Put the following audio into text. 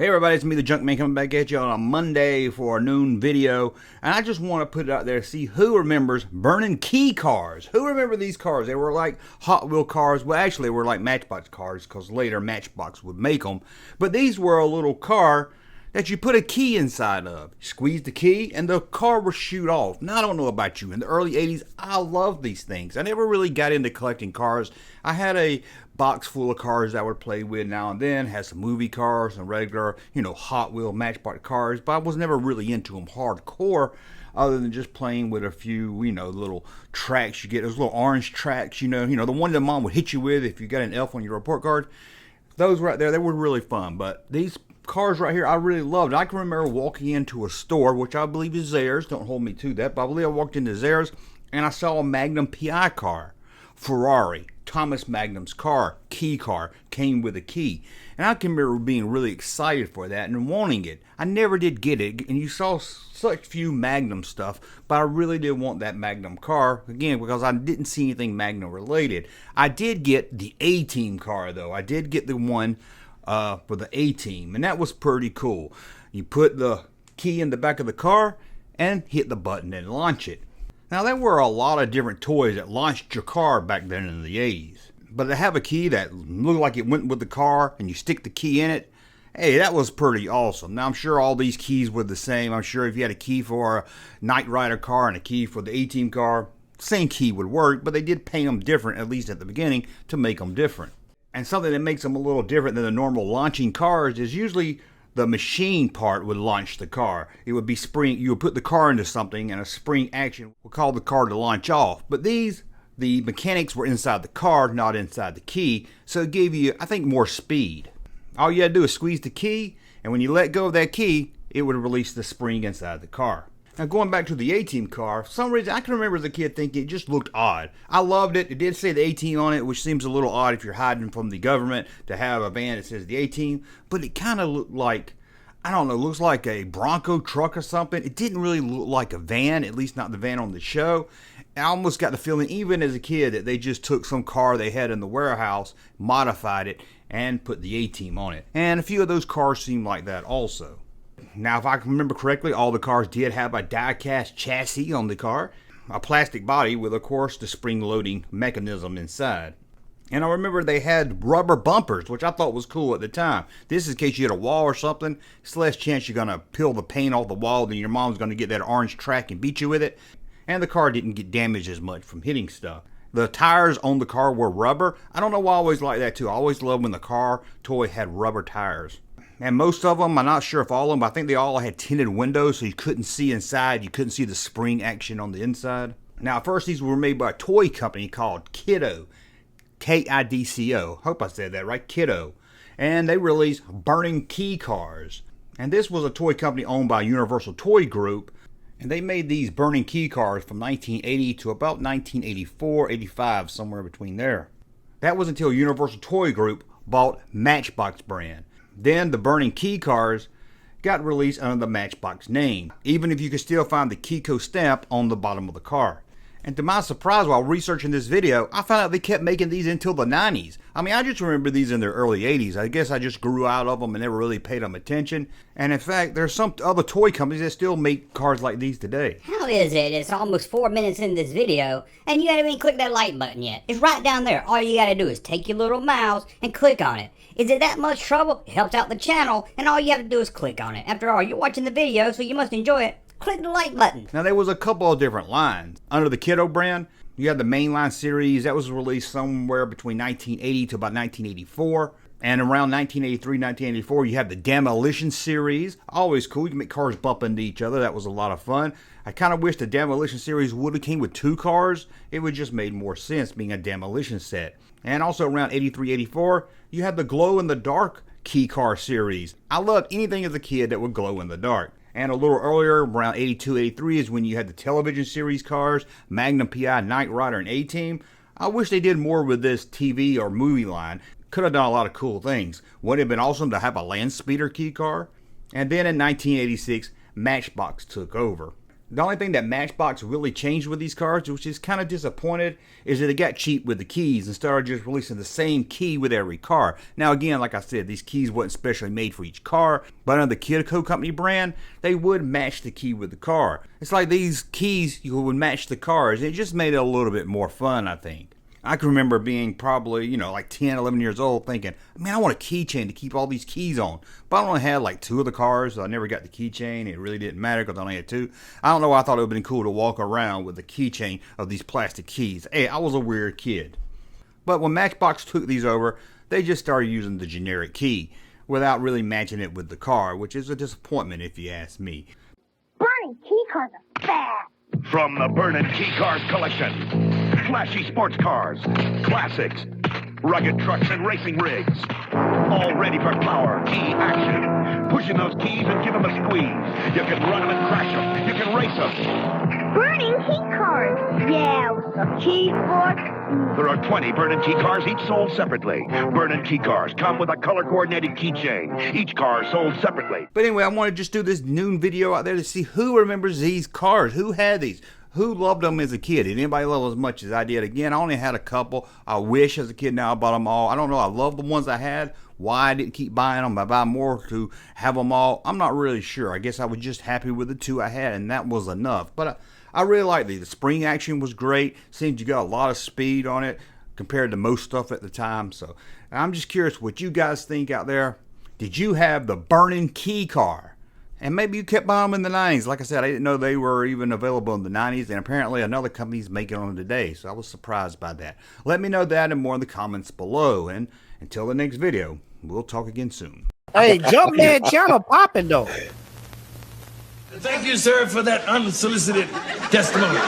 Hey everybody, it's me, the Junkman, coming back at you on a Monday for a noon video. And I just want to put it out there to see who remembers burning key cars. Who remember these cars? They were like Hot Wheel cars. Well, actually, they were like Matchbox cars because later Matchbox would make them. But these were a little car that you put a key inside of. You squeeze the key and the car would shoot off. Now, I don't know about you. In the early 80s, I loved these things. I never really got into collecting cars. I had a box full of cars that I would play with now and then. Had some movie cars, some regular, Hot Wheel Matchbox cars. But I was never really into them hardcore, other than just playing with a few, little tracks you get. Those little orange tracks, the one that mom would hit you with if you got an F on your report card. Those right there, they were really fun. But these cars right here, I really loved. I can remember walking into a store, which I believe is Zayre's. Don't hold me to that, but I believe I walked into Zayre's and I saw a Magnum PI car. Ferrari, Thomas Magnum's car, key car, came with a key. And I can remember being really excited for that and wanting it. I never did get it, and you saw such few Magnum stuff, but I really did want that Magnum car, again, because I didn't see anything Magnum related. I did get the A-Team car, though. I did get the one for the A-Team, and that was pretty cool. You put the key in the back of the car and hit the button and launch it. Now, there were a lot of different toys that launched your car back then in the 80s. But to have a key that looked like it went with the car and you stick the key in it, hey, that was pretty awesome. Now, I'm sure all these keys were the same. I'm sure if you had a key for a Knight Rider car and a key for the A-Team car, same key would work, but they did paint them different, at least at the beginning, to make them different. And something that makes them a little different than the normal launching cars is usually the machine part would launch the car. It would be spring. You would put the car into something and a spring action would cause the car to launch off. But these, the mechanics were inside the car, not inside the key. So it gave you, I think, more speed. All you had to do is squeeze the key, and when you let go of that key, it would release the spring inside the car. Now, going back to the A-Team car, for some reason I can remember as a kid thinking it just looked odd. I loved it. It did say the A-Team on it, which seems a little odd if you're hiding from the government to have a van that says the A-Team. But it kind of looked like, I don't know, looks like a Bronco truck or something. It didn't really look like a van, at least not the van on the show. I almost got the feeling, even as a kid, that they just took some car they had in the warehouse, modified it, and put the A-Team on it. And a few of those cars seemed like that also. Now, if I can remember correctly, all the cars did have a die-cast chassis on the car, a plastic body with, of course, the spring-loading mechanism inside. And I remember they had rubber bumpers, which I thought was cool at the time. This is in case you hit a wall or something. It's less chance you're going to peel the paint off the wall than your mom's going to get that orange track and beat you with it. And the car didn't get damaged as much from hitting stuff. The tires on the car were rubber. I don't know why I always like that, too. I always loved when the car toy had rubber tires. And most of them, I'm not sure if all of them, but I think they all had tinted windows so you couldn't see inside. You couldn't see the spring action on the inside. Now, at first, these were made by a toy company called Kidco. Kidco. Hope I said that right. Kidco. And they released burning key cars. And this was a toy company owned by Universal Toy Group. And they made these burning key cars from 1980 to about 1984, 85, somewhere between there. That was until Universal Toy Group bought Matchbox brand. Then the burning key cars got released under the Matchbox name, even if you could still find the Kidco stamp on the bottom of the car. And to my surprise, while researching this video, I found out they kept making these until the 90s. I mean, I just remember these in their early 80s. I guess I just grew out of them and never really paid them attention. And in fact, there's some other toy companies that still make cars like these today. How is it? It's almost 4 minutes in this video, and you haven't even clicked that like button yet. It's right down there. All you gotta do is take your little mouse and click on it. Is it that much trouble? It helps out the channel, and all you have to do is click on it. After all, you're watching the video, so you must enjoy it. Click the like button. Now, there was a couple of different lines. Under the Kidco brand, you had the mainline series. That was released somewhere between 1980 to about 1984. And around 1983, 1984, you had the Demolition series. Always cool. You can make cars bump into each other. That was a lot of fun. I kind of wish the Demolition series would have came with two cars. It would just made more sense being a demolition set. And also around 83, 84, you had the glow-in-the-dark key car series. I loved anything as a kid that would glow in the dark. And a little earlier, around 82, 83, is when you had the television series cars, Magnum PI, Knight Rider, and A-Team. I wish they did more with this TV or movie line. Could have done a lot of cool things. Would it have been awesome to have a land speeder key car? And then in 1986, Matchbox took over. The only thing that Matchbox really changed with these cars, which is kind of disappointed, is that it got cheap with the keys and started just releasing the same key with every car. Now again, like I said, these keys wasn't specially made for each car, but under the Kidco company brand, they would match the key with the car. It's like these keys, you would match the cars. It just made it a little bit more fun, I think. I can remember being probably, like 10, 11 years old thinking, man, I want a keychain to keep all these keys on. But I only had like 2 of the cars, so I never got the keychain. It really didn't matter because I only had 2. I don't know why I thought it would have been cool to walk around with the keychain of these plastic keys. Hey, I was a weird kid. But when Matchbox took these over, they just started using the generic key without really matching it with the car, which is a disappointment if you ask me. Burning key cars are bad. From the Burnin' Key Cars collection, flashy sports cars, classics, rugged trucks and racing rigs, all ready for power, key action. Pushing those keys and give them a squeeze. You can run them and crash them. You can race them. Burning key cars. Yeah, with some key forks. There are 20 Burnin' Key Cars, each sold separately. Burnin' Key Cars come with a color-coordinated keychain. Each car sold separately. But anyway, I want to just do this noon video out there to see who remembers these cars. Who had these? Who loved them as a kid? Did anybody love them as much as I did? Again, I only had a couple. I wish as a kid now I bought them all. I don't know. I love the ones I had. Why I didn't keep buying them. I buy more to have them all. I'm not really sure. I guess I was just happy with the 2 I had, and that was enough. But I really like these. The spring action was great. Seems you got a lot of speed on it compared to most stuff at the time. So I'm just curious what you guys think out there. Did you have the Burnin' Key car? And maybe you kept buying them in the 90s. Like I said, I didn't know they were even available in the 90s. And apparently another company's making them today. So I was surprised by that. Let me know that and more in the comments below. And until the next video, we'll talk again soon. Hey, Junkman channel popping though. Thank you, sir, for that unsolicited testimony.